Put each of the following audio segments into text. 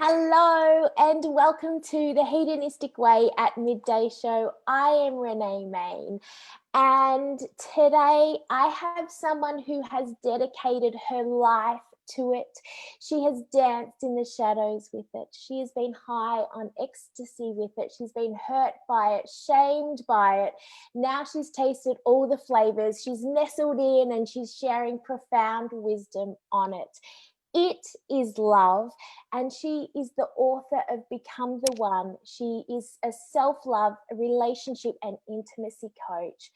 Hello and welcome to the Hedonistic Way at Midday show. I am Renee Main, and today I have someone who has dedicated her life to it. She has danced in the shadows with it. She has been high on ecstasy with it. She's been hurt by it, shamed by it. Now she's tasted all the flavors. She's nestled in and she's sharing profound wisdom on it. It is love, and she is the author of Become the One. She is a self-love, relationship and intimacy coach.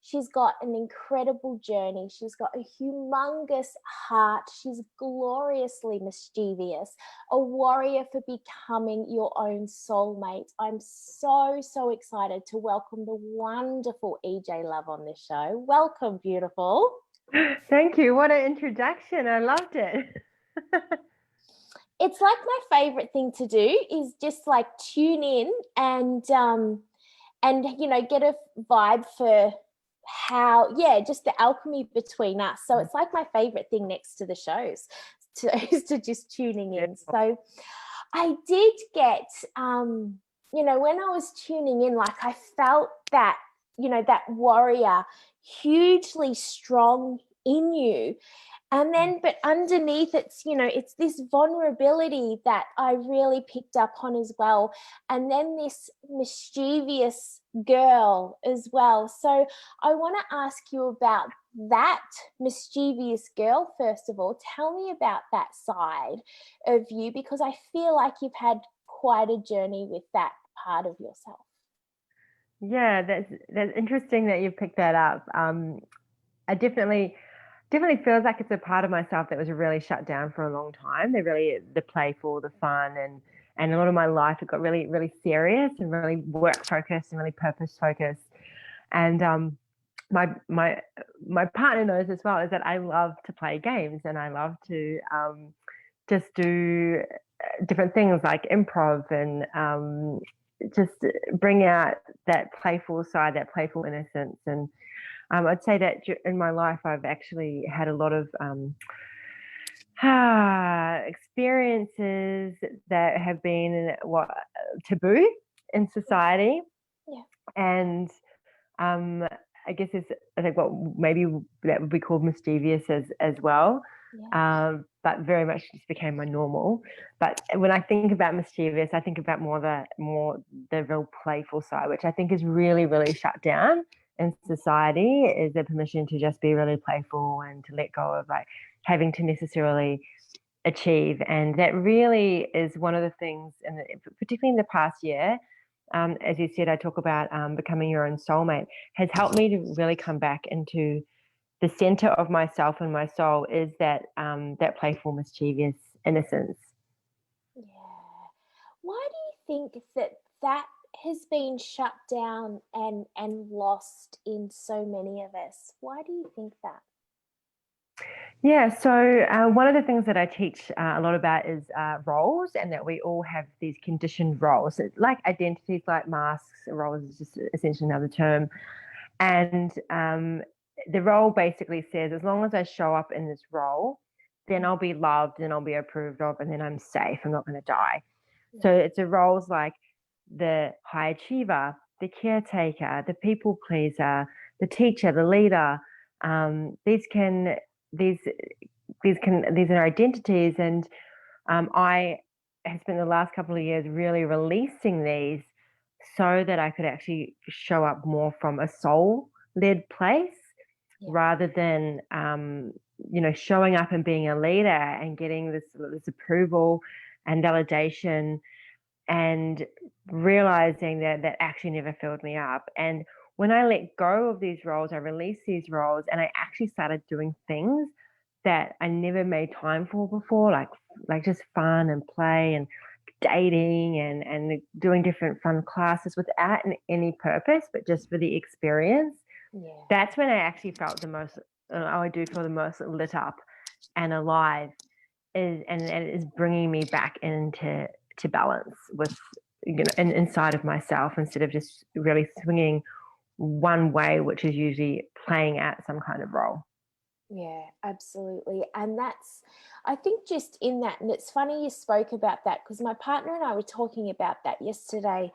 She's got an incredible journey. She's got a humongous heart. She's gloriously mischievous, a warrior for becoming your own soulmate. I'm so excited to welcome the wonderful EJ Love on this show. Welcome, beautiful. Thank you. What an introduction. I loved it. It's like my favorite thing to do is just like tune in and get a vibe for how just the alchemy between us. So it's like my favorite thing next to the shows is to just tuning in. So I did get when I was tuning in, like I felt that that warrior hugely strong in you. And then, but underneath it's this vulnerability that I really picked up on as well. And then this mischievous girl as well. So I want to ask you about that mischievous girl, first of all. Tell me about that side of you, because I feel like you've had quite a journey with that part of yourself. Yeah, that's interesting that you picked that up. I definitely feels like it's a part of myself that was really shut down for a long time. The playful, the fun, and a lot of my life it got really serious and really work focused and really purpose focused. And my partner knows as well is that I love to play games and I love to just do different things like improv and just bring out that playful side, that playful innocence. And I'd say that in my life, I've actually had a lot of experiences that have been taboo in society. Yeah. And I guess I think what maybe that would be called mischievous as well. Yeah. But very much just became my normal. But when I think about mischievous, I think about more the real playful side, which I think is really shut down in society, is the permission to just be really playful and to let go of like having to necessarily achieve. And that really is one of the things, particularly in the past year, as you said, I talk about becoming your own soulmate, has helped me to really come back into the center of myself and my soul is that playful, mischievous innocence. Yeah. Why do you think that has been shut down and lost in so many of us? Why do you think that? Yeah, so one of the things that I teach a lot about is roles, and that we all have these conditioned roles, like identities, like masks. Roles is just essentially another term. And the role basically says, as long as I show up in this role, then I'll be loved and I'll be approved of, and then I'm safe. I'm not going to die. Yeah. So it's a roles like the high achiever, the caretaker, the people pleaser, the teacher, the leader. These are identities, and I have spent the last couple of years really releasing these so that I could actually show up more from a soul-led place, rather than showing up and being a leader and getting this approval and validation, and realizing that actually never filled me up. And when I let go of these roles, I released these roles, and I actually started doing things that I never made time for before, like just fun and play and dating and doing different fun classes without any purpose, but just for the experience. Yeah. That's when I actually felt the most, I do feel the most lit up and alive, and it is bringing me back into balance with, inside of myself, instead of just really swinging one way, which is usually playing out some kind of role. Yeah, absolutely. And that's, I think, just in that, and it's funny you spoke about that, because my partner and I were talking about that yesterday,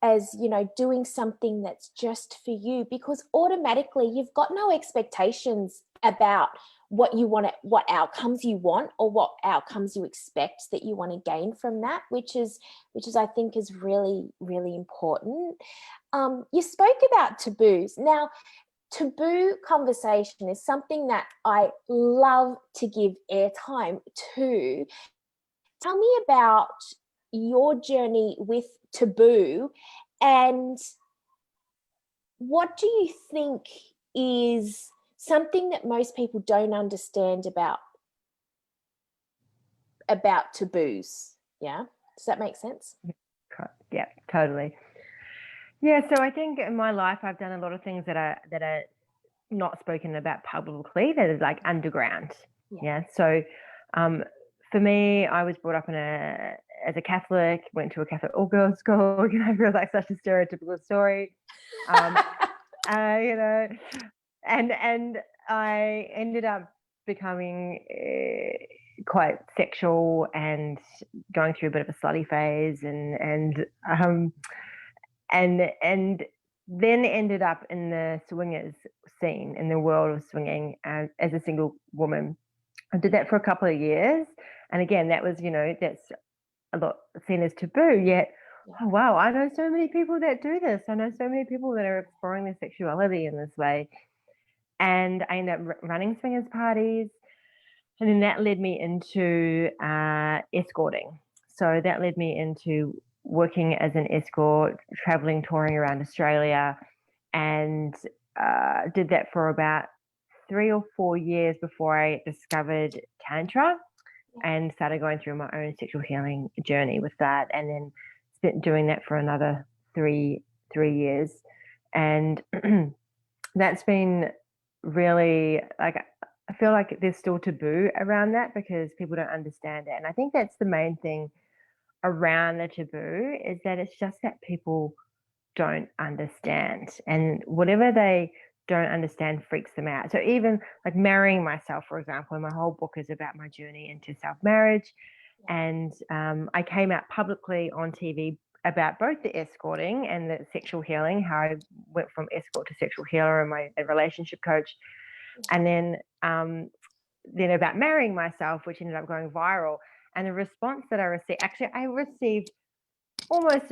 as doing something that's just for you, because automatically you've got no expectations about what you want, what outcomes you want, or what outcomes you expect that you want to gain from that, which is I think is really, really important. You spoke about taboos. Now, taboo conversation is something that I love to give airtime to. Tell me about your journey with taboo, and what do you think is something that most people don't understand about taboos? Yeah, does that make sense? Yeah, totally. Yeah, so I think in my life I've done a lot of things that are not spoken about publicly, that is like underground. Yeah. So for me, I was brought up as a Catholic, went to a Catholic all-girls school. I feel like such a stereotypical story. And I ended up becoming quite sexual and going through a bit of a slutty phase, and then ended up in the swingers scene, in the world of swinging, as a single woman. I did that for a couple of years, and again, that was, that's a lot seen as taboo. Yet, oh wow, I know so many people that do this. I know so many people that are exploring their sexuality in this way, and I ended up running swingers parties, and then that led me into escorting. So that led me into working as an escort, traveling, touring around Australia, and did that for about 3 or 4 years before I discovered Tantra and started going through my own sexual healing journey with that, and then spent doing that for another three years. And that's been really, like, I feel like there's still taboo around that because people don't understand it. And I think that's the main thing around the taboo, is that it's just that people don't understand, and whatever they don't understand freaks them out. So even like marrying myself, for example, and my whole book is about my journey into self-marriage. And I came out publicly on TV about both the escorting and the sexual healing, how I went from escort to sexual healer and my relationship coach. And then about marrying myself, which ended up going viral. And the response that I received, actually, I received almost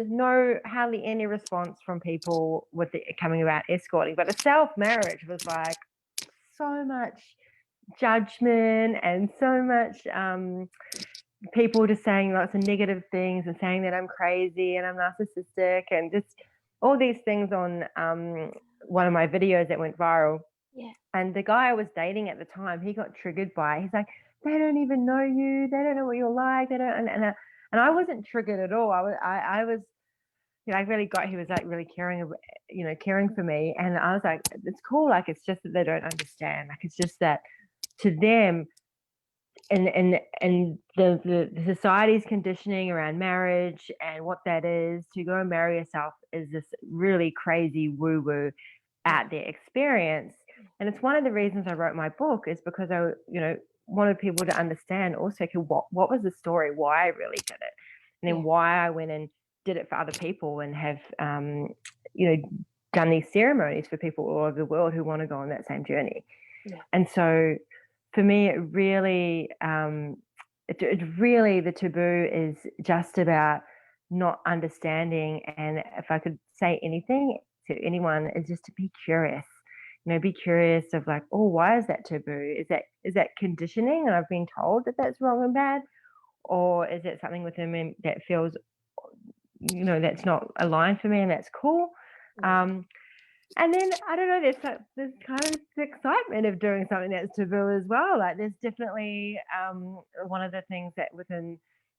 hardly any response from people with coming about escorting, but the self-marriage was like so much judgment and so much people just saying lots of negative things and saying that I'm crazy and I'm narcissistic and just all these things on one of my videos that went viral. Yeah. And the guy I was dating at the time, he got triggered by it. He's like, they don't even know you. They don't know what you're like. They don't. And I wasn't triggered at all. I was, I really got, he was like really caring, caring for me. And I was like, it's cool. Like, it's just that they don't understand. Like, it's just that to them, and the society's conditioning around marriage and what that is, to go and marry yourself is this really crazy woo-woo out there experience. And it's one of the reasons I wrote my book, is because I, wanted people to understand also, okay, what was the story, why I really did it, and then why I went and did it for other people and have, done these ceremonies for people all over the world who want to go on that same journey. Yeah. And so for me, it really, the taboo is just about not understanding. And if I could say anything to anyone, is just to be curious. Be curious of like, oh, why is that taboo? Is that conditioning, and I've been told that that's wrong and bad, or is it something within me that feels, that's not aligned for me, and that's cool. And then I don't know, there's kind of the excitement of doing something that's taboo as well. Like, there's definitely one of the things that within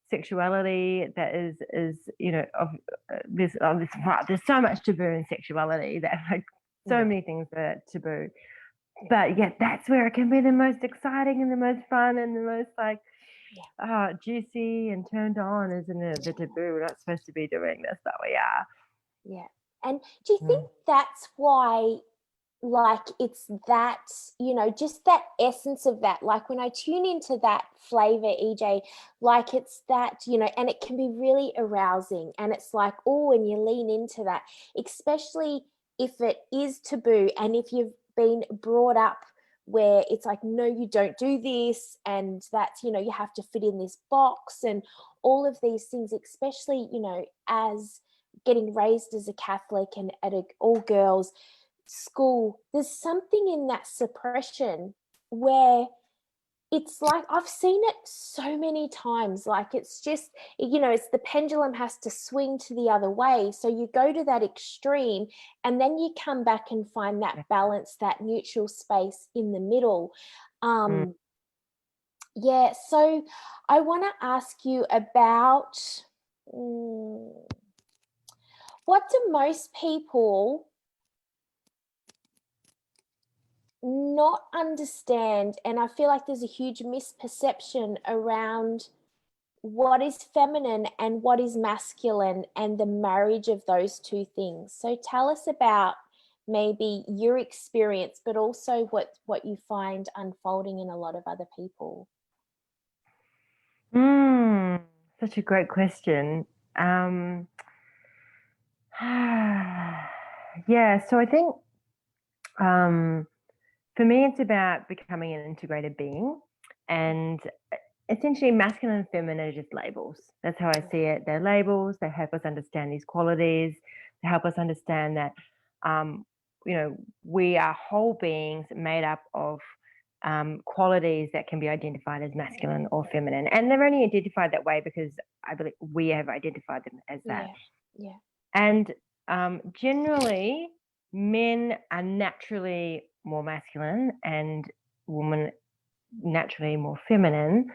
sexuality that is there's so much taboo in sexuality, that like so many things that are taboo. But yeah, that's where it can be the most exciting and the most fun and the most like juicy and turned on, isn't it? The taboo. We're not supposed to be doing this, but we are. Yeah. And do you think that's why like it's that, you know, just that essence of that, like when I tune into that flavor, EJ, like it's that, you know, and it can be really arousing, and it's like, oh, and you lean into that, especially if it is taboo and if you've been brought up where it's like, no, you don't do this, and that's, you know, you have to fit in this box and all of these things, especially, you know, as getting raised as a Catholic and at a all girls school, there's something in that suppression where it's like, I've seen it so many times, like it's just, you know, it's the pendulum has to swing to the other way, so you go to that extreme and then you come back and find that Yeah. balance, that neutral space in the middle. Mm. Yeah, so I want to ask you about, mm, what do most people not understand? And I feel like there's a huge misperception around what is feminine and what is masculine and the marriage of those two things. So tell us about maybe your experience, but also what you find unfolding in a lot of other people. Mm, such a great question. Um, yeah, so I think um, for me, it's about becoming an integrated being, and essentially, masculine and feminine are just labels. That's how I see it. They're labels. They help us understand these qualities. They help us understand that, um, you know, we are whole beings made up of qualities that can be identified as masculine or feminine, and they're only identified that way because I believe we have identified them as that. Yeah, yeah, And generally, men are naturally more masculine, and women naturally more feminine.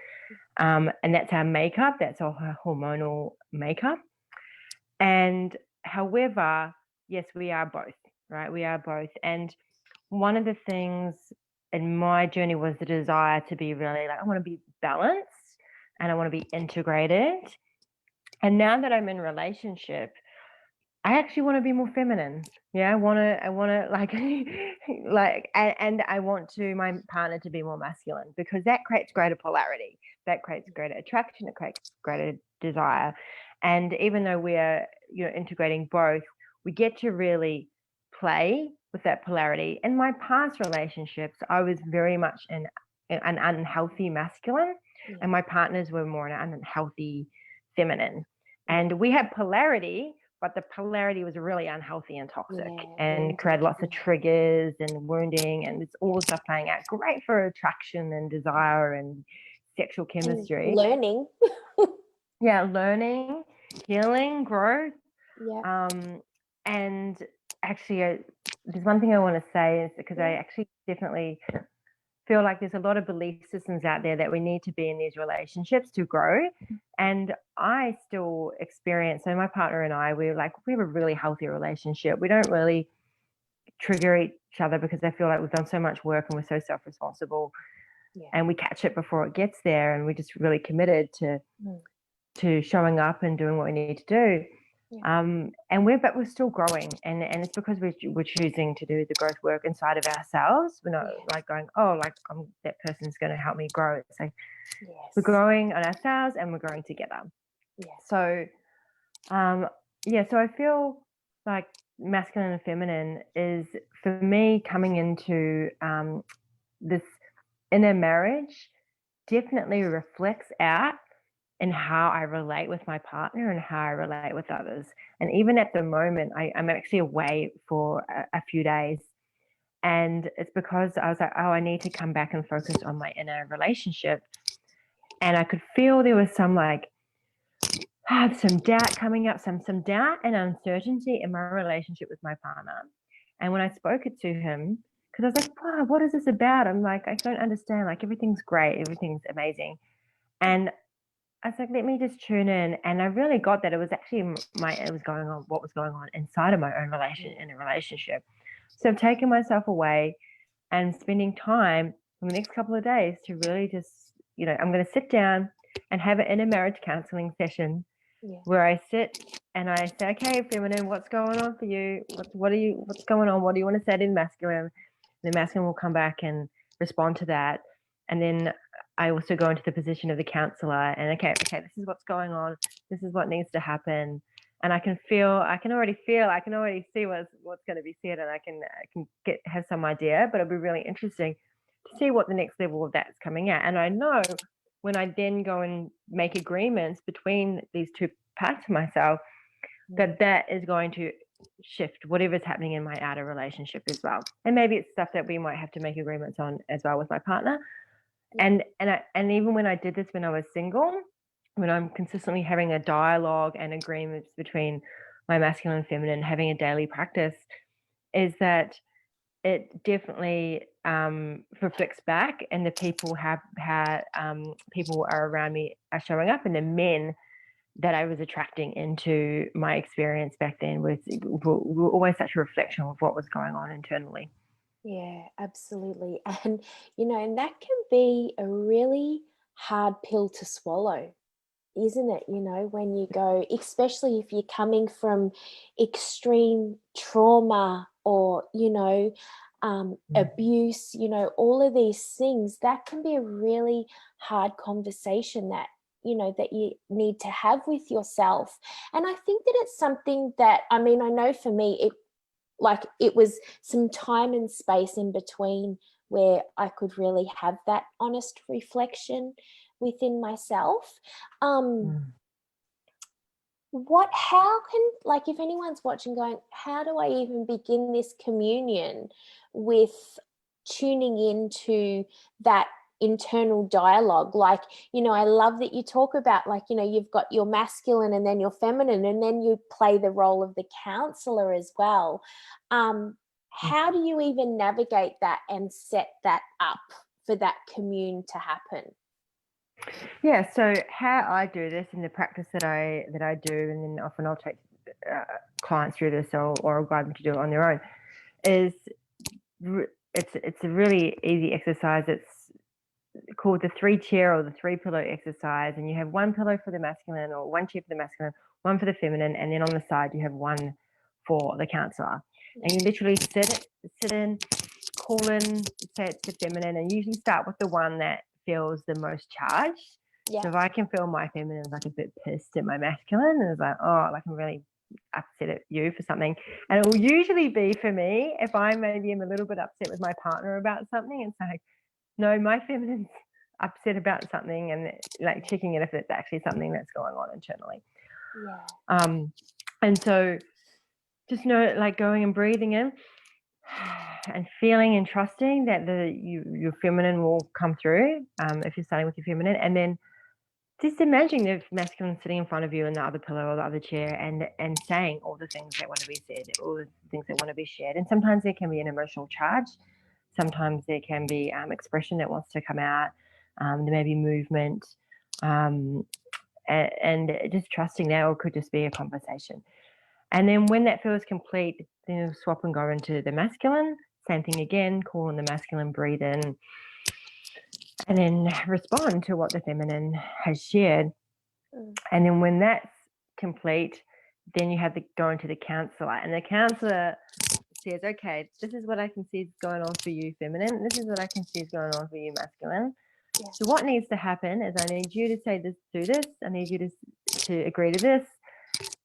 And that's our makeup, that's our hormonal makeup. And however, yes, we are both, right? We are both. And one of the things in my journey was the desire to be really like, I want to be balanced and I want to be integrated. And now that I'm in relationship, I actually want to be more feminine. Yeah, I want to and I want to my partner to be more masculine, because that creates greater polarity. That creates greater attraction. It creates greater desire. And even though we are, you know, integrating both, we get to really play with that polarity. In my past relationships, I was very much in an unhealthy masculine, yeah, and my partners were more in an unhealthy feminine. yeah, And we had polarity, but the polarity was really unhealthy and toxic yeah, and wounding, created lots of yeah. triggers and wounding, and it's all the stuff playing out. Great for attraction and desire and sexual And chemistry. learning. Yeah, learning, healing, growth. Yeah, And actually, there's one thing I want to say, is because I yeah, actually definitely feel like there's a lot of belief systems out there that we need to be in these relationships to grow. And I still experience, so my partner and I, we're like, we have a really healthy relationship. We don't really trigger each other because I feel like we've done so much work and we're so self-responsible, yeah. and we catch it before it gets there. And we're just really committed Mm, to showing up and doing what we need to do. yeah, But we're still growing, and it's because we're choosing to do the growth work inside of ourselves. We're not yeah, like going, oh, like that person's going to help me grow. It's like we're yes, growing on ourselves and we're growing together. yeah, So, um, yeah, so I feel like masculine and feminine is, for me, coming into this inner marriage definitely reflects out in how I relate with my partner and how I relate with others. And even at the moment, I'm actually away for a few days. And it's because I was like, oh, I need to come back and focus on my inner relationship. And I could feel there was some like, some doubt coming up, some doubt and uncertainty in my relationship with my partner. And when I spoke it to him, because I was like, wow, what is this about? I'm like, I don't understand. Like, everything's great, everything's amazing. And I was like, let me just tune in. And I really got that it was actually what was going on inside of my own in a relationship. So I've taken myself away and spending time in the next couple of days to really just, I'm going to sit down and have an inner marriage counseling session Yeah. where I sit and I say, okay, feminine, what's going on for you? What's going on? What do you want to say to the masculine? The masculine will come back and respond to that. And then I also go into the position of the counselor and okay, this is what's going on. This is what needs to happen. And I can already see what's going to be said, and I can have some idea, but it'll be really interesting to see what the next level of that's coming at. And I know when I then go and make agreements between these two parts of myself, that is going to shift whatever's happening in my outer relationship as well. And maybe it's stuff that we might have to make agreements on as well with my partner. Yeah. And even when I did this when I was single, when I'm consistently having a dialogue and agreements between my masculine and feminine, having a daily practice, is that it definitely reflects back, and the people people are around me are showing up, and the men that I was attracting into my experience back then were always such a reflection of what was going on internally. Yeah, absolutely. And, and that can be a really hard pill to swallow, isn't it? When you go, especially if you're coming from extreme trauma or, abuse, all of these things, that can be a really hard conversation that you need to have with yourself. And I think that it's something that, I know for me, it was some time and space in between where I could really have that honest reflection within myself. How can, if anyone's watching going, how do I even begin this communion with tuning into that internal dialogue? I love that you talk about, you've got your masculine and then your feminine, and then you play the role of the counselor as well. How do you even navigate that and set that up for that commune to happen? Yeah, so how I do this in the practice that I do, and then often I'll take clients through this or I'll guide them to do it on their own, is it's a really easy exercise. It's called the 3-chair or the 3-pillow exercise, and you have one pillow for the masculine or one chair for the masculine, one for the feminine, and then on the side you have one for the counselor. And you literally sit in, call in, say it's the feminine, and usually start with the one that feels the most charged. Yeah. So if I can feel my feminine like a bit pissed at my masculine, and it's like, oh, like I'm really upset at you for something. And it will usually be for me if I maybe am a little bit upset with my partner about something, and say, no, my feminine's upset about something, and like checking it if it's actually something that's going on internally. Yeah. And so just know, like going and breathing in and feeling and trusting that your feminine will come through if you're starting with your feminine, and then just imagining the masculine sitting in front of you in the other pillow or the other chair and saying all the things that want to be said, all the things that want to be shared. And sometimes there can be an emotional charge. Sometimes there can be expression that wants to come out. There may be movement, and just trusting that, or it could just be a conversation. And then when that feels complete, then you'll swap and go into the masculine. Same thing again, call on the masculine, breathe in, and then respond to what the feminine has shared. And then when that's complete, then you have to go into the counselor. And the counselor says, okay, this is what I can see is going on for you, feminine. This is what I can see is going on for you, masculine. Yeah. So what needs to happen is I need you to say this, do this. I need you to agree to this.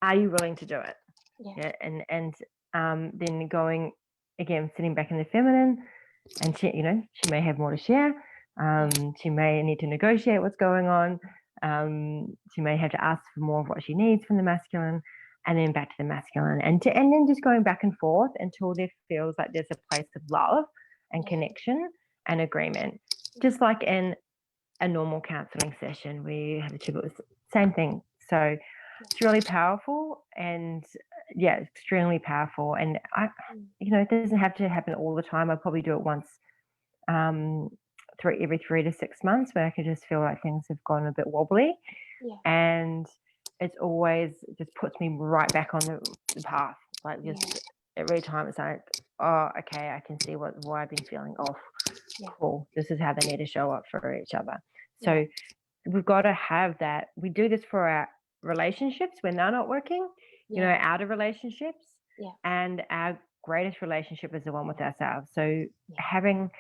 Are you willing to do it? Yeah. And then going, again, sitting back in the feminine, and she may have more to share. She may need to negotiate what's going on. She may have to ask for more of what she needs from the masculine, and then back to the masculine, and then just going back and forth until there feels like there's a place of love and connection and agreement, just like in a normal counselling session where you have the two, same thing. So it's really powerful, and extremely powerful. And it doesn't have to happen all the time. I probably do it once every 3 to 6 months, where I can just feel like things have gone a bit wobbly. And it's always just puts me right back on the path. Like just every time it's like, oh, okay, I can see why I've been feeling off. Cool. This is how they need to show up for each other. So we've got to have that. We do this for relationships when they're not working, out of relationships. Yeah. And our greatest relationship is the one with ourselves. So Yeah. having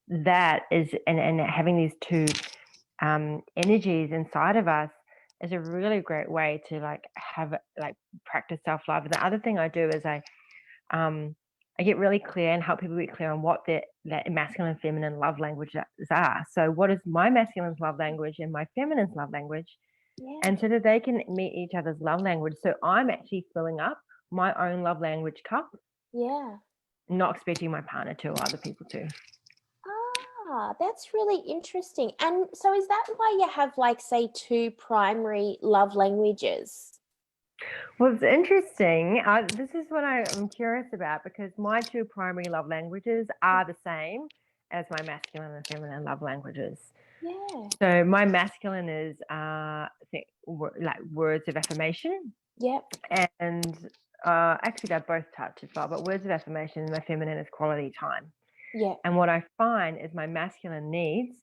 that is, and having these two energies inside of us is a really great way to practice self-love. And the other thing I do is I get really clear and help people get clear on what that masculine and feminine love languages are. So what is my masculine's love language and my feminine's love language? Yeah. And so that they can meet each other's love language. So I'm actually filling up my own love language cup. Yeah. Not expecting my partner to or other people to. Ah, that's really interesting. And so is that why you have say 2 primary love languages? Well, it's interesting. This is what I'm curious about, because my 2 primary love languages are the same as my masculine and feminine love languages. Yeah. So my masculine is words of affirmation. Yep. And actually they're both touch as well, but words of affirmation, my feminine is quality time. Yeah. And what I find is my masculine needs,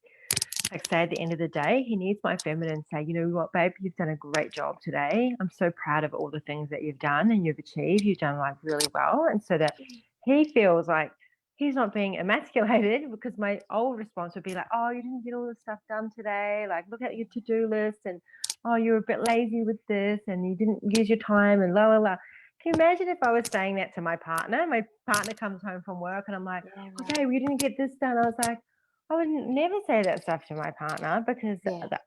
say at the end of the day, he needs my feminine say, you know what, babe, you've done a great job today. I'm so proud of all the things that you've done and you've achieved. You've done really well. And so that he feels like he's not being emasculated, because my old response would be like, oh, you didn't get all the stuff done today. Look at your to-do list, and oh, you're a bit lazy with this and you didn't use your time and la la la. Can you imagine if I was saying that to my partner? My partner comes home from work and I'm like, okay, we didn't get this done. I was like, I would never say that stuff to my partner, because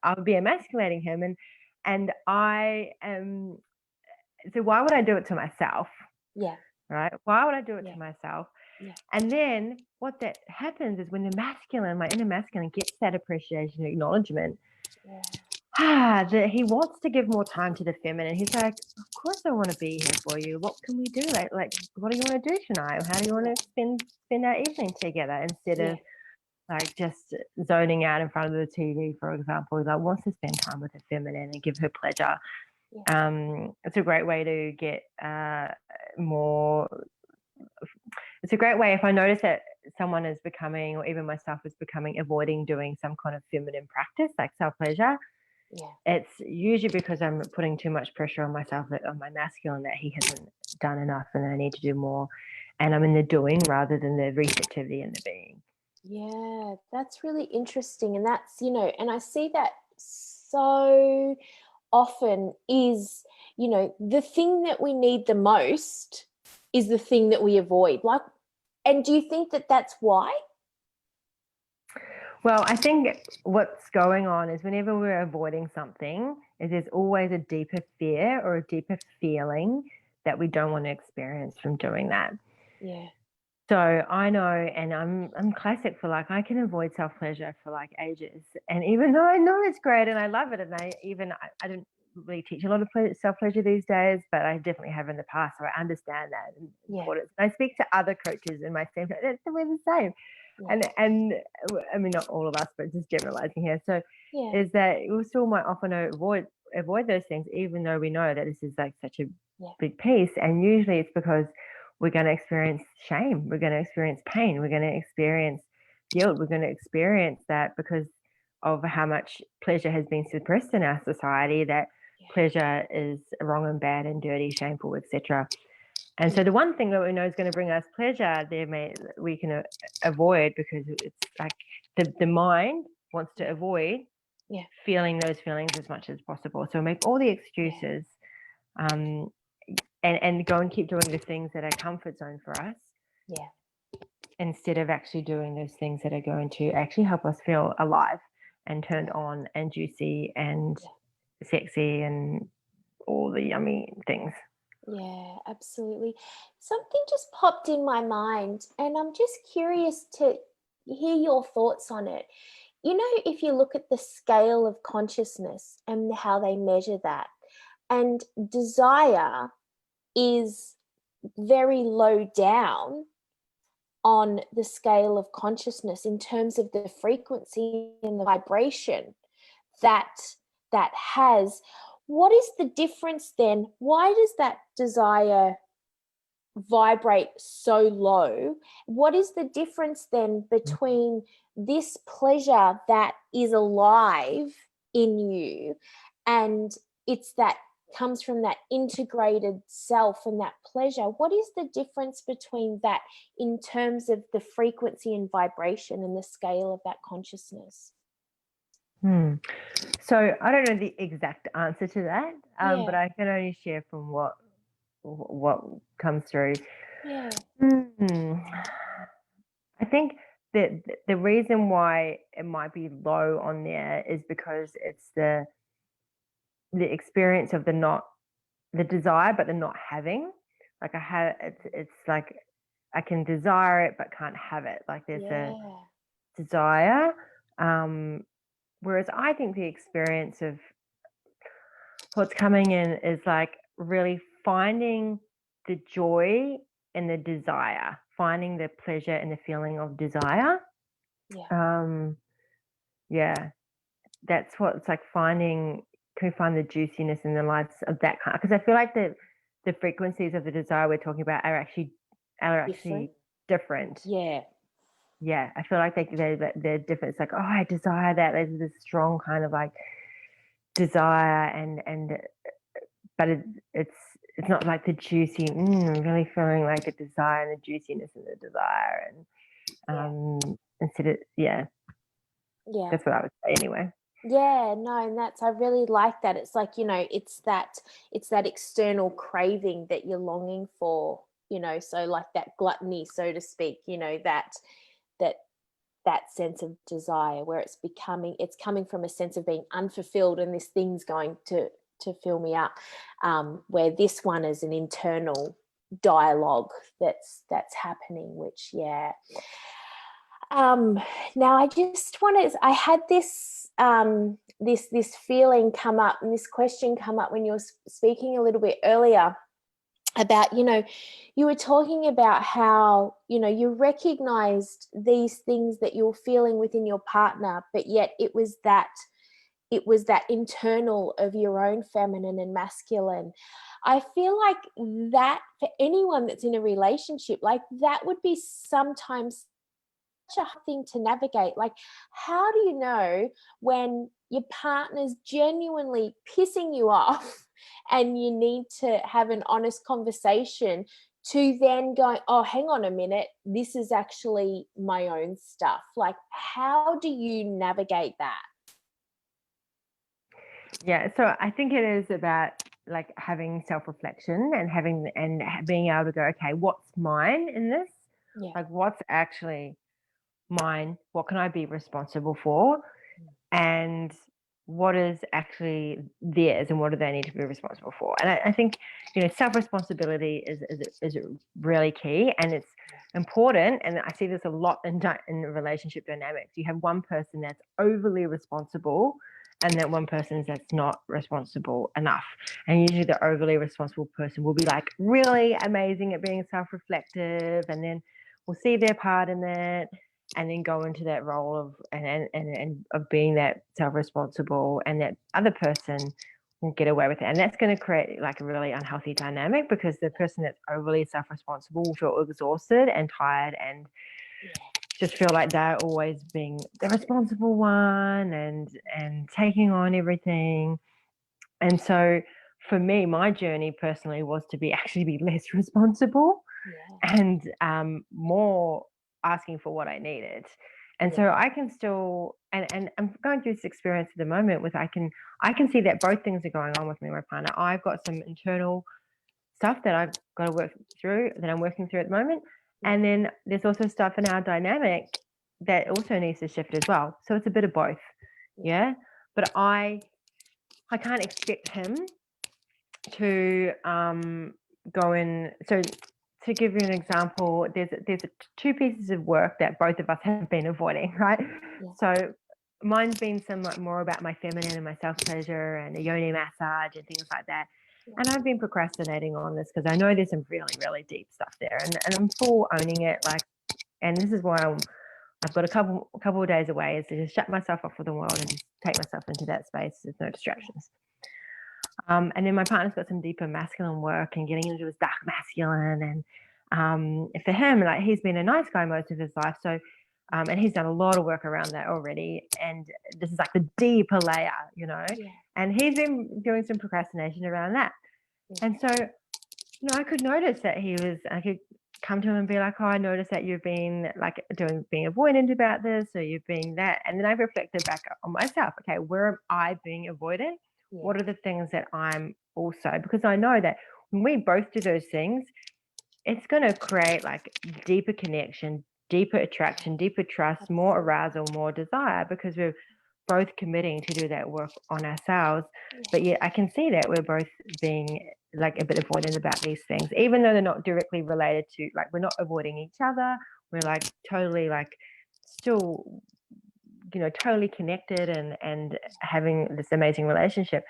I would be emasculating him. And I am, so why would I do it to myself? Yeah. Right? Why would I do it to myself? Yeah. And then what that happens is when the masculine, my inner masculine, gets that appreciation, acknowledgement, that he wants to give more time to the feminine. He's like, of course I want to be here for you. What can we do? Like what do you want to do tonight? How do you want to spend our evening together, instead of just zoning out in front of the TV, for example? He wants to spend time with the feminine and give her pleasure. It's a great way to get more. It's a great way, if I notice that someone is becoming, or even myself is becoming, avoiding doing some kind of feminine practice like self-pleasure. It's usually because I'm putting too much pressure on myself, on my masculine, that he hasn't done enough and I need to do more. And I'm in the doing rather than the receptivity and the being. Yeah, that's really interesting. And that's, and I see that so often is, the thing that we need the most is the thing that we avoid. And do you think that that's why? Well, I think what's going on is whenever we're avoiding something, there's always a deeper fear or a deeper feeling that we don't want to experience from doing that. Yeah. So I know, and I'm classic for I can avoid self-pleasure for ages. And even though I know it's great and I love it, and I don't really teach a lot of self-pleasure these days, but I definitely have in the past. So I understand that. And I speak to other coaches in my same, we're the same. And I mean, not all of us, but just generalizing here. So is that we still might often avoid those things, even though we know that this is such a big piece. And usually it's because we're going to experience shame. We're going to experience pain. We're going to experience guilt. We're going to experience that because of how much pleasure has been suppressed in our society, that pleasure is wrong and bad and dirty, shameful, etc. And so the one thing that we know is going to bring us pleasure, we can avoid, because it's the mind wants to avoid feeling those feelings as much as possible. So make all the excuses and go and keep doing the things that are comfort zone for us. Yeah. Instead of actually doing those things that are going to actually help us feel alive and turned on and juicy and sexy and all the yummy things. Yeah, absolutely. Something just popped in my mind, and I'm just curious to hear your thoughts on it. If you look at the scale of consciousness and how they measure that, and desire is very low down on the scale of consciousness in terms of the frequency and the vibration that has. What is the difference then? Why does that desire vibrate so low? What is the difference then between this pleasure that is alive in you and it's that comes from that integrated self and that pleasure. What is the difference between that in terms of the frequency and vibration and the scale of that consciousness? So I don't know the exact answer to that, but Yeah. I can only share from what comes through. Yeah. I think that the reason why it might be low on there is because it's the experience of the desire, but the not having. Like I have, it's like I can desire it but can't have it. Like there's a Yeah. desire, whereas I think the experience of what's coming in is like really finding the joy and the desire, finding the pleasure and the feeling of desire. Yeah. Yeah, that's what it's like finding. Can we find the juiciness in the lives of that kind? Because I feel like the frequencies of the desire we're talking about are actually different. Yeah. Yeah, I feel like they're different. It's like, oh, I desire that. There's this strong kind of like desire, but it's not like the juicy. Really feeling like the desire and the juiciness and the desire, and instead of Yeah. that's what I would say anyway. Yeah, no, and I really like that. It's like, it's that external craving that you're longing for, so like that gluttony, so to speak, that that sense of desire where it's coming from a sense of being unfulfilled and this thing's going to fill me up. Where this one is an internal dialogue that's happening, which now I had this feeling come up and this question come up when you were speaking a little bit earlier about, you were talking about how, you recognized these things that you're feeling within your partner, but yet it was that internal of your own feminine and masculine. I feel like that for anyone that's in a relationship, like that would be sometimes such a hard thing to navigate. Like, how do you know when your partner's genuinely pissing you off and you need to have an honest conversation to then go, oh, hang on a minute, this is actually my own stuff? Like, how do you navigate that? Yeah, so I think it is about like having self-reflection and being able to go, okay, what's mine in this? Yeah. Like what's actually mine? What can I be responsible for? And what is actually theirs and what do they need to be responsible for? And I think, self-responsibility is really key, and it's important. And I see this a lot in relationship dynamics. You have one person that's overly responsible and that one person that's not responsible enough. And usually the overly responsible person will be like really amazing at being self-reflective, and then we'll see their part in that and then go into that role of and of being that self-responsible, and that other person will get away with it. And that's going to create like a really unhealthy dynamic, because the person that's overly self-responsible will feel exhausted and tired and just feel like they're always being the responsible one and taking on everything. And so for me, my journey personally was to actually be less responsible and more asking for what I needed. And so I can still, and I'm going through this experience at the moment with I can see that both things are going on with me and my partner. I've got some internal stuff that I've got to work through, that I'm working through at the moment. And then there's also stuff in our dynamic that also needs to shift as well. So it's a bit of both. Yeah. But I can't expect him to go in. So to give you an example, there's two pieces of work that both of us have been avoiding, right? So mine's been somewhat more about my feminine and my self-pleasure and the yoni massage and things like that. And I've been procrastinating on this because I know there's some really, really deep stuff there, and I'm full owning it. Like, and this is why I've got a couple of days away, is to just shut myself off from the world and just take myself into that space. There's no distractions. And then my partner's got some deeper masculine work and getting into his dark masculine. And for him, like, he's been a nice guy most of his life. So And he's done a lot of work around that already. And this is like the deeper layer, you know. Yeah. And he's been doing some procrastination around that. And so, you know, I could notice that I could come to him and be like, oh, I noticed that you've been like being avoidant about this, or you've been that. And then I reflected back on myself. Okay, where am I being avoidant? Yeah. What are the things that I'm also, because I know that when we both do those things, it's going to create like deeper connection, deeper attraction, deeper trust, more arousal, more desire, because we're both committing to do that work on ourselves. But yet I can see that we're both being like a bit avoidant about these things, even though they're not directly related to, like, we're not avoiding each other. We're like totally like still, you know, totally connected and having this amazing relationship.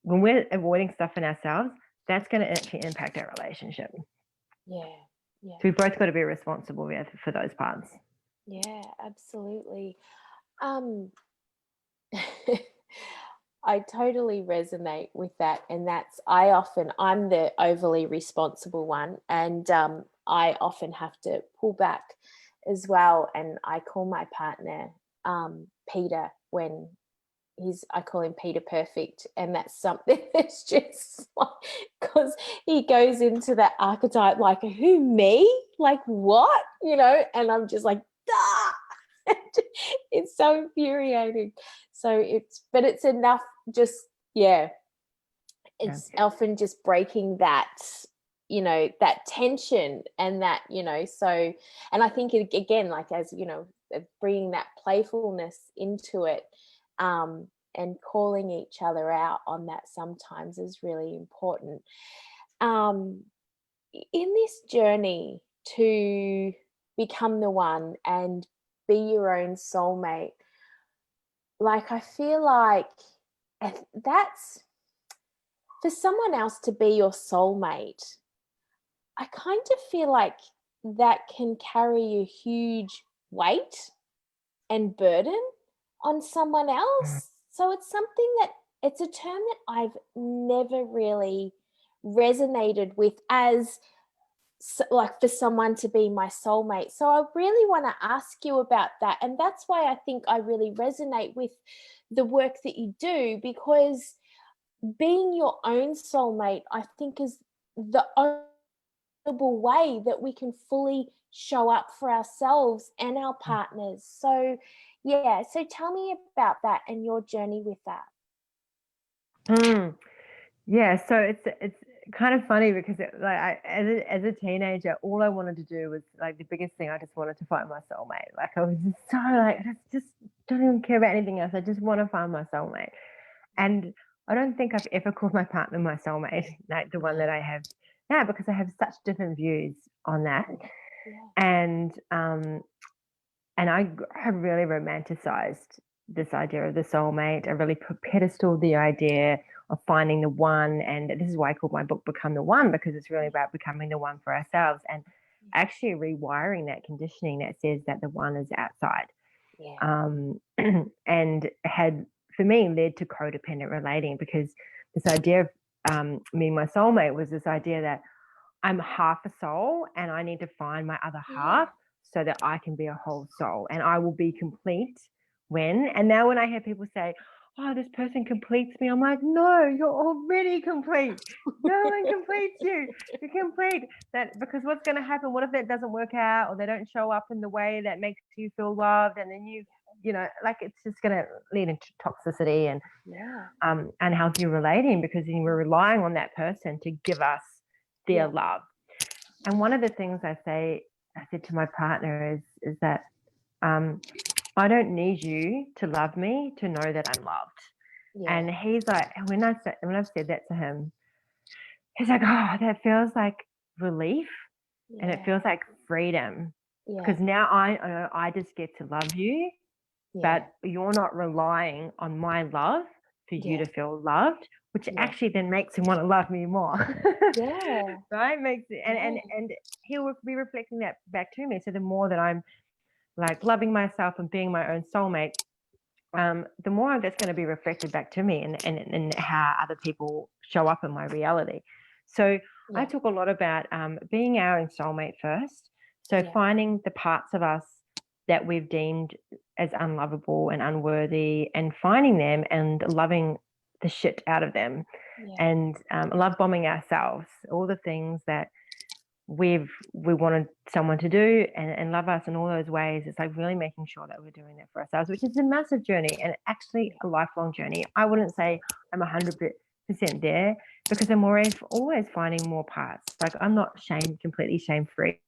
When we're avoiding stuff in ourselves, that's going to actually impact our relationship. Yeah. So we both got to be responsible for those parts. Yeah, absolutely. I totally resonate with that. And I'm the overly responsible one. And I often have to pull back as well. And I call my partner Peter when I call him Peter Perfect. And that's something that's just like, because he goes into that archetype like, who, me? Like what? You know, and I'm just like, ah! It's so infuriating. So it's enough just, it's often just breaking that, you know, that tension and that, you know, so, and I think it, again, like, as you know, bringing that playfulness into it, and calling each other out on that sometimes is really important. In this journey to become the one and be your own soulmate, like, I feel like that's for someone else to be your soulmate. I kind of feel like that can carry a huge weight and burden on someone else. So it's a term that I've never really resonated with as like for someone to be my soulmate. So I really want to ask you about that. And that's why I think I really resonate with the work that you do, because being your own soulmate, I think, is the only way that we can fully show up for ourselves and our partners. So so tell me about that and your journey with that. Yeah, so it's kind of funny because as a teenager, all I wanted to do was, like, the biggest thing, I just wanted to find my soulmate. Like, I was just so like, I just don't even care about anything else. I just want to find my soulmate. And I don't think I've ever called my partner my soulmate, like the one that I have now, because I have such different views on that. And I have really romanticized this idea of the soulmate. I really pedestaled the idea of finding the one. And this is why I called my book Become the One, because it's really about becoming the one for ourselves and actually rewiring that conditioning that says that the one is outside. And had, for me, led to codependent relating, because this idea of me and my soulmate was this idea that I'm half a soul and I need to find my other half so that I can be a whole soul, and I will be complete when. And now when I hear people say, oh, this person completes me, I'm like, no, you're already complete. No one completes you. You're complete. That, because what's going to happen? What if that doesn't work out, or they don't show up in the way that makes you feel loved? And then you know, like, it's just going to lead into toxicity and unhealthy relating, because then we're relying on that person to give us their love. And one of the things I said to my partner is that I don't need you to love me to know that I'm loved. And he's like, when I've said that to him, he's like, oh, that feels like relief, and it feels like freedom, because now I just get to love you, but you're not relying on my love for you to feel loved, which actually then makes him want to love me more. Right? Makes it, and he'll be reflecting that back to me. So the more that I'm, like, loving myself and being my own soulmate, the more that's going to be reflected back to me and how other people show up in my reality. So I talk a lot about being our own soulmate first. So finding the parts of us that we've deemed as unlovable and unworthy, and finding them and loving the shit out of them, and love bombing ourselves, all the things that we wanted someone to do and love us in all those ways. It's like really making sure that we're doing that for ourselves, which is a massive journey and actually a lifelong journey. I wouldn't say I'm 100% there, because I'm always finding more parts. Like, I'm not completely shame free.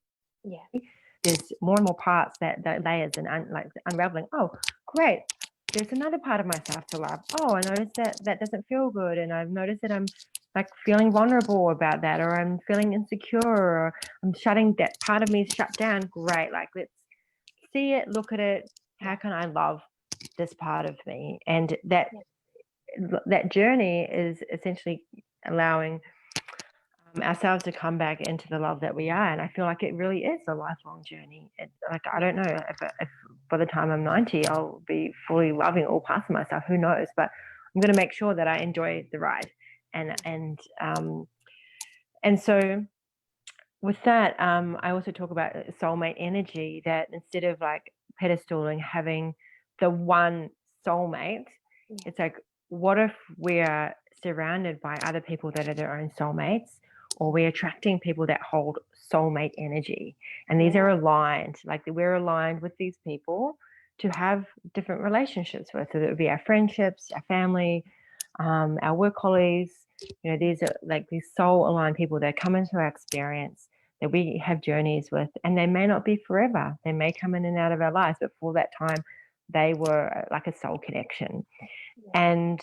There's more and more parts that layers and like unraveling. Oh, great. There's another part of myself to love. Oh, I noticed that doesn't feel good. And I've noticed that I'm like feeling vulnerable about that, or I'm feeling insecure, or I'm shutting that part of me shut down. Great. Like, let's see it, look at it. How can I love this part of me? And that journey is essentially allowing ourselves to come back into the love that we are. And I feel like it really is a lifelong journey. Like, I don't know if by the time I'm 90 I'll be fully loving all parts of myself. Who knows? But I'm going to make sure that I enjoy the ride. And so with that, I also talk about soulmate energy, that instead of like pedestaling having the one soulmate, it's like, what if we're surrounded by other people that are their own soulmates, or we're attracting people that hold soulmate energy, and these are aligned, like we're aligned with these people to have different relationships with, whether it be our friendships, our family, our work colleagues. These are like these soul aligned people that come into our experience, that we have journeys with, and they may not be forever. They may come in and out of our lives, but for that time, they were like a soul connection. And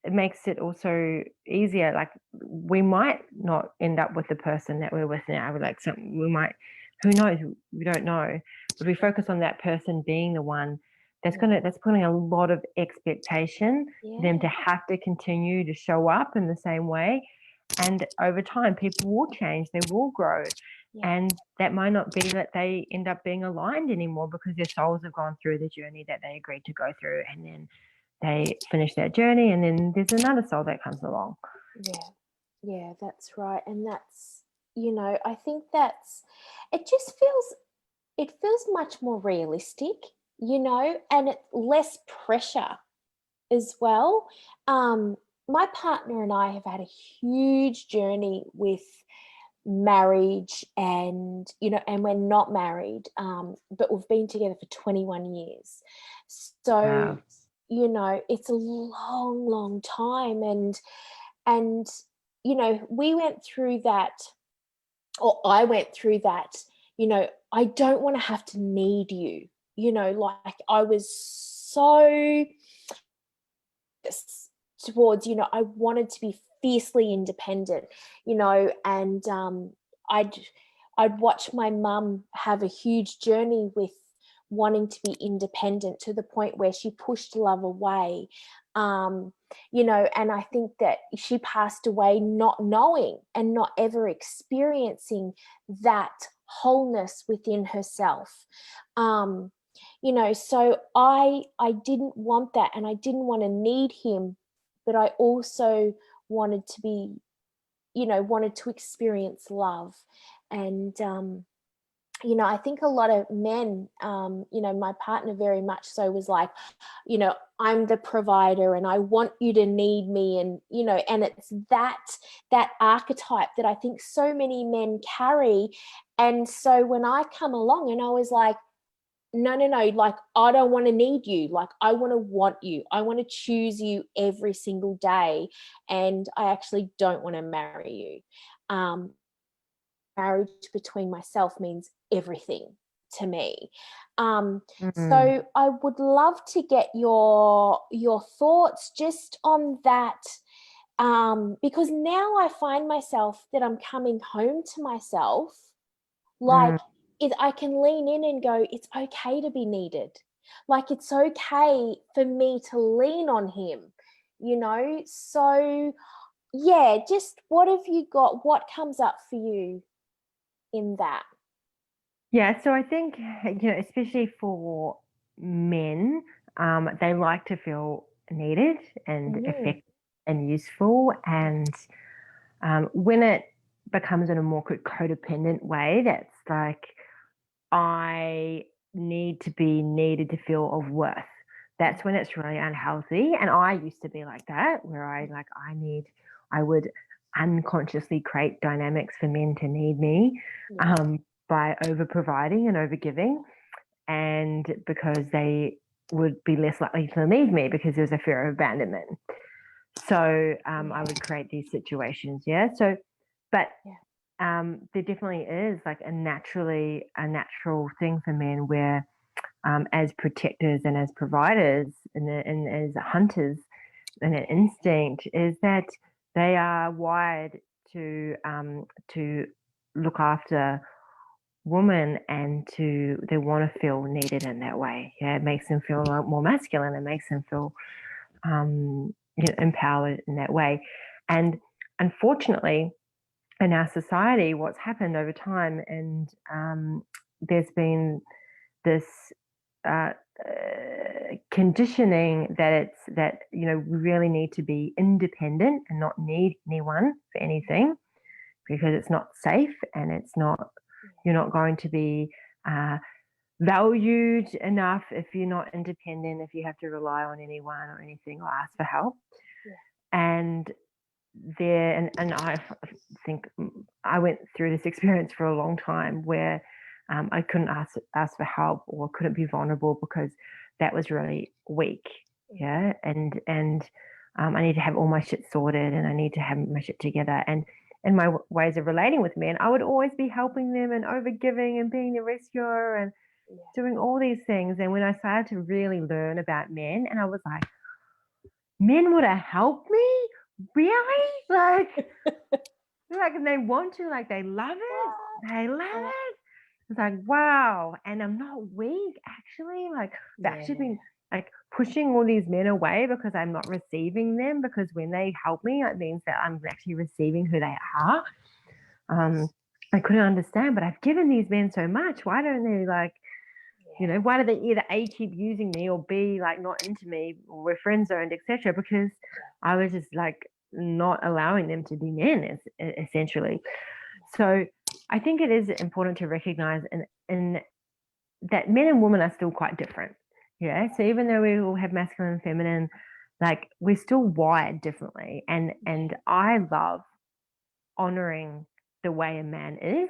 it makes it also easier. Like, we might not end up with the person that we're with now. Like, we might, who knows? We don't know. But we focus on that person being the one that's putting a lot of expectation for them to have to continue to show up in the same way. And over time, people will change, they will grow. And that might not be that they end up being aligned anymore, because their souls have gone through the journey that they agreed to go through. And then they finish that journey, and then there's another soul that comes along. Yeah, that's right. And that's, I think it feels much more realistic, and it's less pressure as well. My partner and I have had a huge journey with marriage, and and we're not married, but we've been together for 21 years. So Wow. It's a long time, and we went through that, or I went through that. I don't want to have to need you. Like, I was so towards, I wanted to be fiercely independent, and I'd watch my mum have a huge journey with wanting to be independent, to the point where she pushed love away. And I think that she passed away not knowing and not ever experiencing that wholeness within herself. So I didn't want that, and I didn't want to need him, but I also wanted to be, wanted to experience love. And I think a lot of men, my partner very much so was like, I'm the provider and I want you to need me. And, and it's that archetype that I think so many men carry. And so when I come along and I was like, no, like, I don't want to need you. Like, I want you. I want to choose you every single day. And I actually don't want to marry you. Marriage between myself means everything to me. So I would love to get your thoughts just on that, because now I find myself that I'm coming home to myself. Like, I can lean in and go, it's okay to be needed. Like, it's okay for me to lean on him, So yeah, just what have you got? What comes up for you in that? Yeah, so I think, especially for men, they like to feel needed and effective and useful. And when it becomes in a more codependent way, that's like, I need to be needed to feel of worth. That's when it's really unhealthy. And I used to be like that, where I would unconsciously create dynamics for men to need me by over providing and over giving. And because they would be less likely to leave me because there's a fear of abandonment. So I would create these situations. Yeah. So, but there definitely is like a natural thing for men where as protectors and as providers and as hunters, and an instinct is that they are wired to look after women, and they want to feel needed in that way. Yeah, it makes them feel a lot more masculine. It makes them feel empowered in that way. And unfortunately, in our society, what's happened over time, and there's been this conditioning that we really need to be independent and not need anyone for anything, because it's not safe, and you're not going to be valued enough if you're not independent, if you have to rely on anyone or anything or ask for help. And I think I went through this experience for a long time where I couldn't ask for help or couldn't be vulnerable because that was really weak. Yeah. And I need to have all my shit sorted, and I need to have my shit together. And in my ways of relating with men, I would always be helping them and overgiving and being the rescuer and doing all these things. And when I started to really learn about men, and I was like, men would have helped me? Really? Like, and they want to, like, they love it. They love it. It's like, wow. And I'm not weak, actually. Like, I've actually been like pushing all these men away because I'm not receiving them, because when they help me, it means that I'm actually receiving who they are. I couldn't understand, but I've given these men so much. Why don't they why do they either A, keep using me, or B, like not into me, or we're friend zoned, etc. Because I was just like not allowing them to be men, essentially. So I think it is important to recognize in that men and women are still quite different. Yeah. So even though we all have masculine and feminine, like we're still wired differently. And I love honoring the way a man is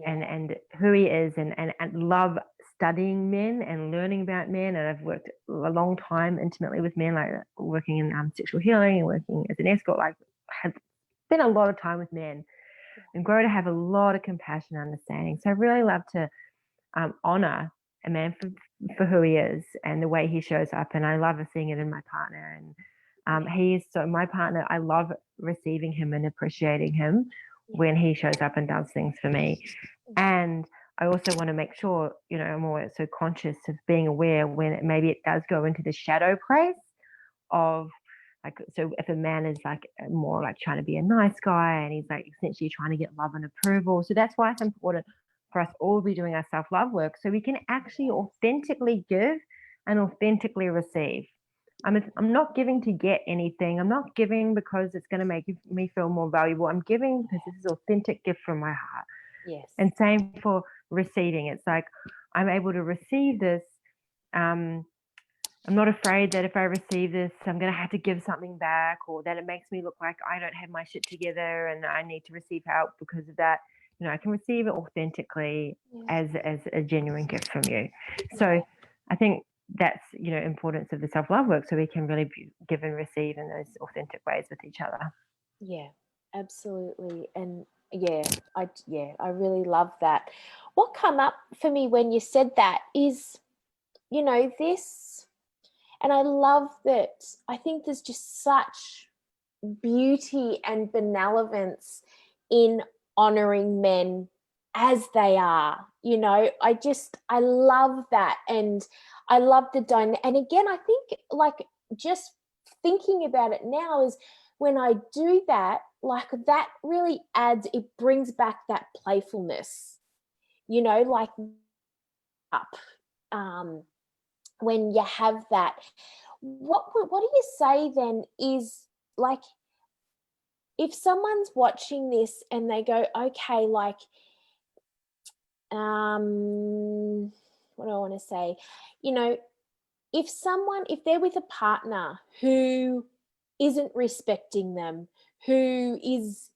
and who he is, and love studying men and learning about men. And I've worked a long time intimately with men, like working in sexual healing and working as an escort, like have spent a lot of time with men and grow to have a lot of compassion and understanding. So I really love to honor a man for who he is and the way he shows up. And I love seeing it in my partner. And he is my partner. I love receiving him and appreciating him when he shows up and does things for me. And I also want to make sure, I'm always so conscious of being aware when maybe it does go into the shadow place of, like, so if a man is like more like trying to be a nice guy and he's like essentially trying to get love and approval. So that's why it's important for us all to be doing our self-love work, so we can actually authentically give and authentically receive. I'm not giving to get anything. I'm not giving because it's going to make me feel more valuable. I'm giving because this is an authentic gift from my heart. Yes. And same for receiving. It's like I'm able to receive this. I'm not afraid that if I receive this, I'm going to have to give something back, or that it makes me look like I don't have my shit together and I need to receive help because of that. I can receive it authentically as a genuine gift from you. So I think that's, importance of the self-love work, so we can really give and receive in those authentic ways with each other. Yeah, absolutely. And I really love that. What come up for me when you said that is, this, and I love that. I think there's just such beauty and benevolence in honoring men as they are. I love that. And I love the and again, I think, like, just thinking about it now is when I do that, like, that really it brings back that playfulness, like up when you have that. What do you say then is, like, if someone's watching this and they go, okay, like, what do I want to say? You know, if they're with a partner who isn't respecting them, who is,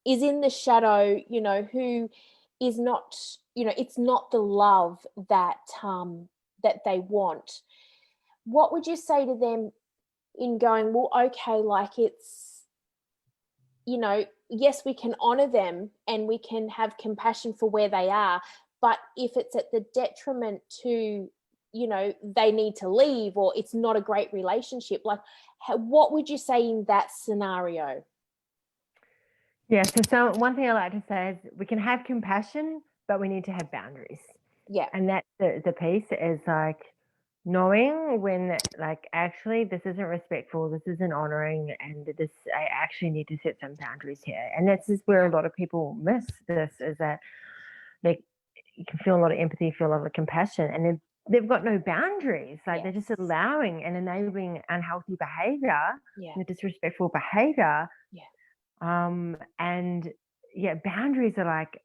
is in the shadow, who is not, it's not the love that that they want, what would you say to them in going, well, okay, like it's, yes, we can honor them and we can have compassion for where they are, but if it's at the detriment to, they need to leave or it's not a great relationship, like what would you say in that scenario? Yeah, so one thing I like to say is we can have compassion, but we need to have boundaries. Yeah. And that's the piece is like knowing when like actually this isn't respectful, this isn't honoring, and this I actually need to set some boundaries here. And that's just where a lot of people miss this, is that you can feel a lot of empathy, feel a lot of compassion, and they've got no boundaries. Like they're just allowing and enabling unhealthy behavior, disrespectful behavior. And boundaries are like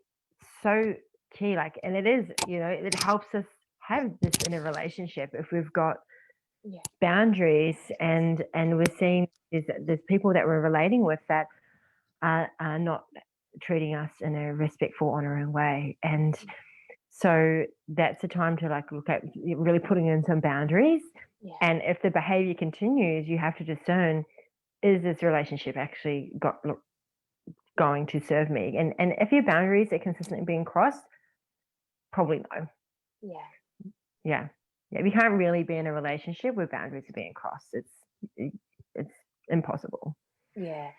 so key. Like, and it is, it helps us have this in a relationship if we've got boundaries, and we're seeing there's people that we're relating with that are not treating us in a respectful, honoring way. And so that's the time to like look at really putting in some boundaries. And if the behavior continues, you have to discern, is this relationship actually going to serve me? And if your boundaries are consistently being crossed, probably no. Yeah. We can't really be in a relationship where boundaries are being crossed. It's impossible. Yeah.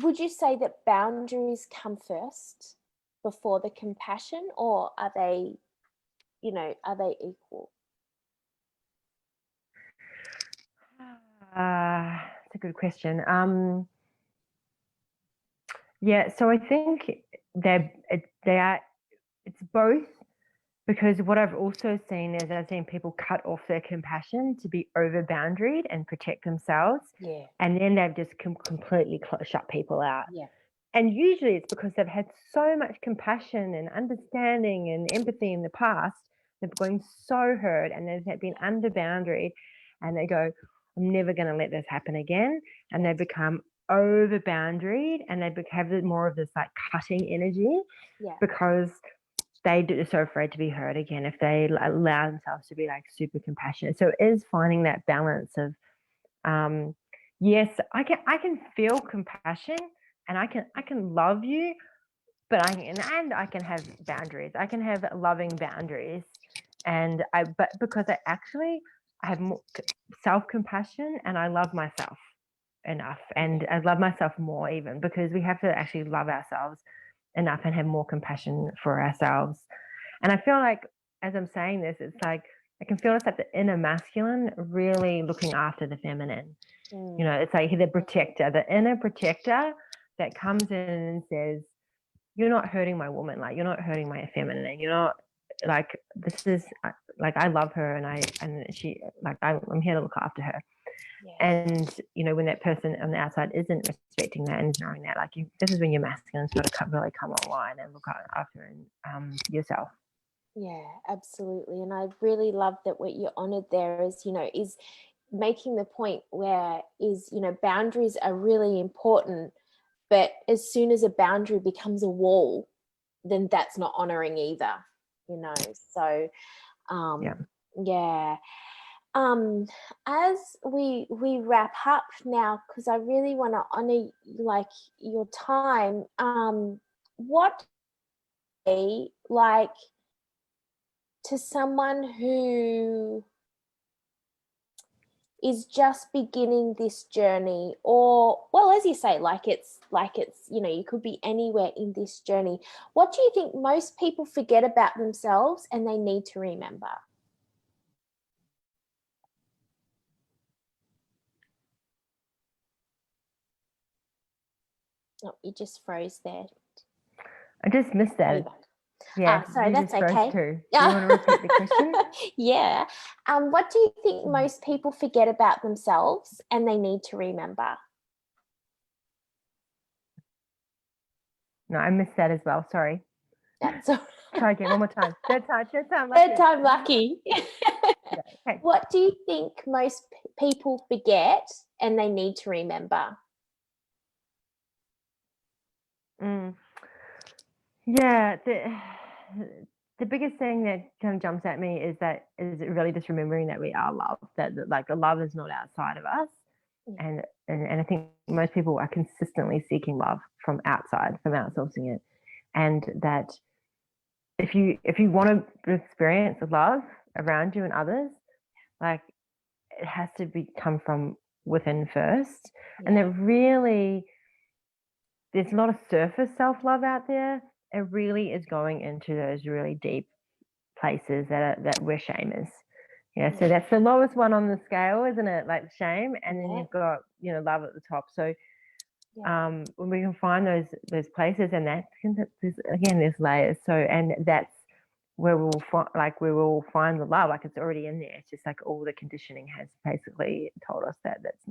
Would you say that boundaries come first before the compassion, or are they equal? It's a good question. So I think they are. It's both, because what I've also seen is I've seen people cut off their compassion to be over boundaried and protect themselves. And then they've just completely shut people out. And usually it's because they've had so much compassion and understanding and empathy in the past. They've been so hurt and they've been under boundaried, and they go, I'm never going to let this happen again. And they become over boundaried, and they have more of this like cutting energy because they're so afraid to be hurt again if they allow themselves to be like super compassionate. So it is finding that balance of, yes, I can feel compassion and I can love you, but I can have boundaries. I can have loving boundaries, but because I have more self-compassion and I love myself enough, and I love myself more, even because we have to actually love ourselves enough and have more compassion for ourselves. And I feel like as I'm saying this, it's like I can feel it's like the inner masculine really looking after the feminine. It's like the inner protector that comes in and says, you're not hurting my woman, like you're not hurting my feminine, you're not like, this is like, I love her and she like I'm here to look after her. And when that person on the outside isn't respecting that and knowing that, like this is when your masculine's got to really come online and look after yourself. Yeah, absolutely. And I really love that what you honored there is making the point where boundaries are really important, but as soon as a boundary becomes a wall, then that's not honoring either, so as we wrap up now, because I really want to honor like your time, what like to someone who is just beginning this journey, or well, as you say, like it's you could be anywhere in this journey, what do you think most people forget about themselves and they need to remember? Oh, you just froze there. I just missed that. Sorry, that's okay. Do you want to repeat the question? Yeah. What do you think most people forget about themselves and they need to remember? No, I missed that as well. Sorry. That's all Try again, one more time. Third time lucky. Third time lucky. Yeah, okay. What do you think most people forget and they need to remember? Yeah, the biggest thing that kind of jumps at me is really just remembering that we are loved, that like the love is not outside of us. And I think most people are consistently seeking love from outside, from outsourcing it. And that if you want to experience love around you and others, like it has to come from within first. And that really, there's a lot of surface self-love out there. It really is going into those really deep places that where shame is. So that's the lowest one on the scale, isn't it? Like shame, and then you've got love at the top. So when we can find those places, and there's layers. So and that's where we'll find the love. Like it's already in there. It's just like all the conditioning has basically told us that that's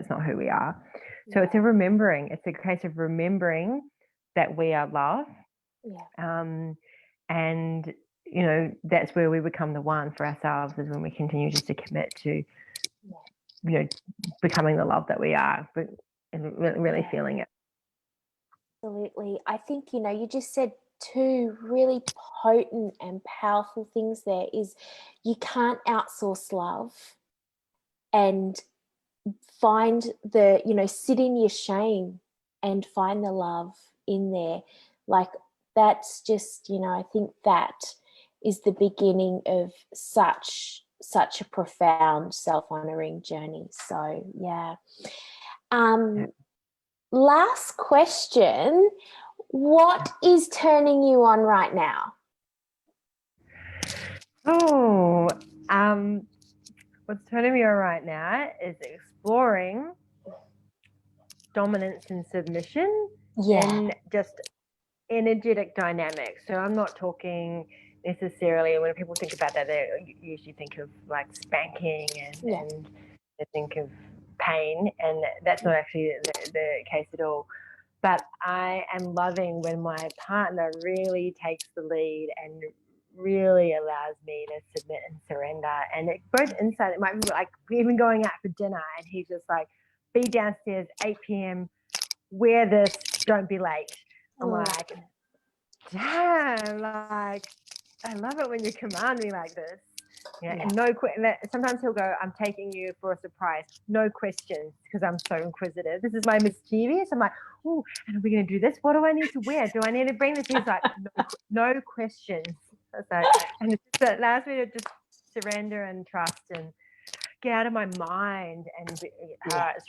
not who we are. So it's it's a case of remembering that we are love. And that's where we become the one for ourselves, is when we continue just to commit to becoming the love that we are, and really feeling it. Absolutely. I think you just said two really potent and powerful things there. Is you can't outsource love, and find sit in your shame and find the love in there. Like that's just I think that is the beginning of such a profound self-honoring journey. So last question, what is turning you on right now? What's turning me on right now is exploring dominance and submission and just energetic dynamics. So I'm not talking necessarily, when people think about that, they usually think of like spanking and they think of pain, and that's not actually the case at all. But I am loving when my partner really takes the lead and really allows me to submit and surrender. And it both inside, it might be like even going out for dinner and he's just like, be downstairs 8 p.m, wear this, don't be late. I'm like, damn, like I love it when you command me like this. And sometimes he'll go, I'm taking you for a surprise, no questions, because I'm so inquisitive. This is my mischievous. I'm like, oh, and are we going to do this? What do I need to wear? Do I need to bring this? He's like, no questions. And it just allows me to just surrender and trust and get out of my mind. And it's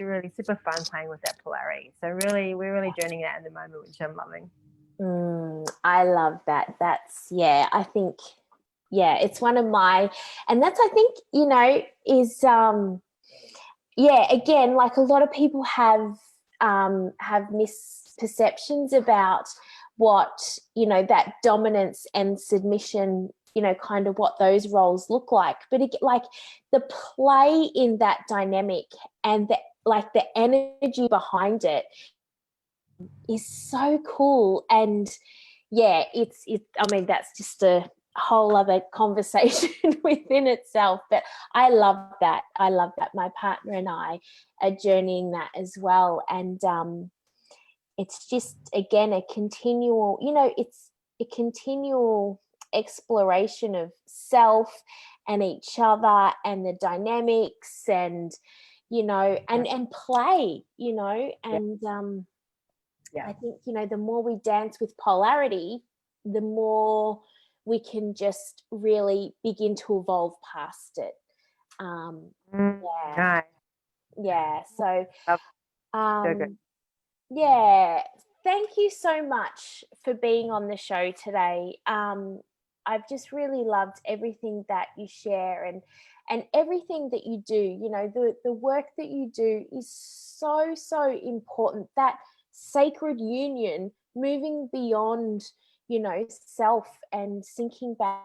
really super fun playing with that polarity. So we're really journeying that at the moment, which I'm loving. I love that. That's I think it's one of my, and that's I think is again, like a lot of people have misperceptions about what that dominance and submission, kind of what those roles look like. But like the play in that dynamic and the energy behind it is so cool. And it's I mean, that's just a whole other conversation within itself, but I love that my partner and I are journeying that as well. And it's just again a continual it's a continual exploration of self and each other and the dynamics and and play and I think the more we dance with polarity, the more we can just really begin to evolve past it. Nice. So good. thank you so much for being on the show today. I've just really loved everything that you share and everything that you do. The work that you do is so important. That sacred union, moving beyond self and sinking back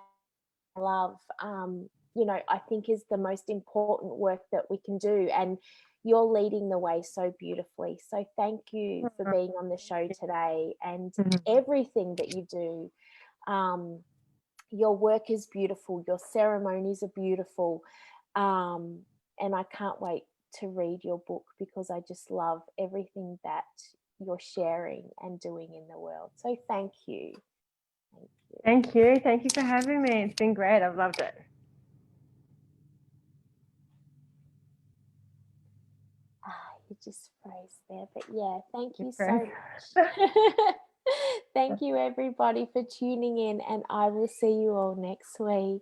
love, I think is the most important work that we can do, and you're leading the way so beautifully. So thank you for being on the show today and everything that you do. your work is beautiful, your ceremonies are beautiful, and I can't wait to read your book because I just love everything that you're sharing and doing in the world. So thank you. Thank you. Thank you. Thank you for having me. It's been great. I've loved it. You just froze there, but yeah, thank you so Froze. much. Thank you everybody for tuning in, and I will see you all next week.